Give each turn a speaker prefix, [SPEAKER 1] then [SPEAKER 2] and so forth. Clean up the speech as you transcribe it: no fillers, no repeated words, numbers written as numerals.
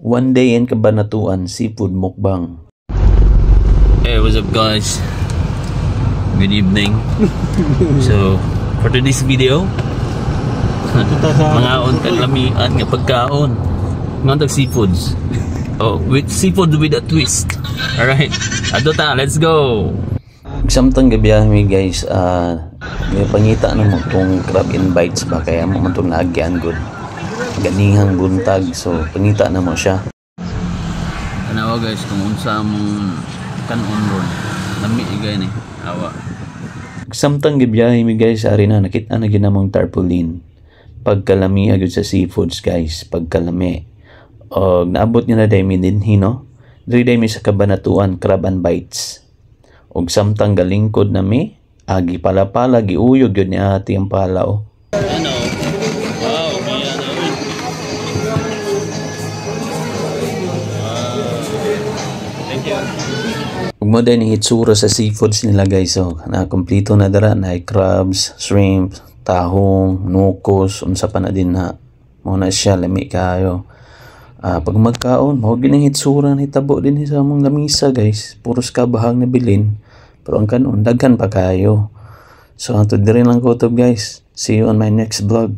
[SPEAKER 1] One day in Cabanatuan seafood mukbang.
[SPEAKER 2] Hey, what's up guys? Good evening. So, for today's video, mga kang lamian nga pagkaon. Mga seafoods. Oh, with seafood with a twist. Alright, adota, let's go!
[SPEAKER 1] Samtang gabiyahe mi guys, may pangita na mo itong crab and bites ba, kaya mo itong lagyan good. Ganihang buntag, so pangita na mo siya.
[SPEAKER 2] Tanawa guys, kung unsa mong kanon ron. Lami igay ni, awa.
[SPEAKER 1] Samtang gabiyahe mi guys, ari na nakita na ginamong tarpaulin. Pagkalami agad sa seafoods guys, pagkalami. O naabot niya na day mi din hino. Diri day mi sa Cabanatuan crab and bites. Og samtang galingkod na mi, agi pala giuyog yun ni ate ang pala o.
[SPEAKER 2] Ano? Wow, may ano. Thank you.
[SPEAKER 1] Ug mo din hitsura sa seafoods nila guys, so na kompleto na dara na crabs, shrimp, tahong, nukos, unsa pa na din na. Mo na siya lami kayo. Pag magkaon, mao gining hitsura ni tabo din sa among lamisa guys. Puros kabahang na bilin. Pero ang kanon daghan pa kayo. So hangtod diri lang ko to guys. See you on my next vlog.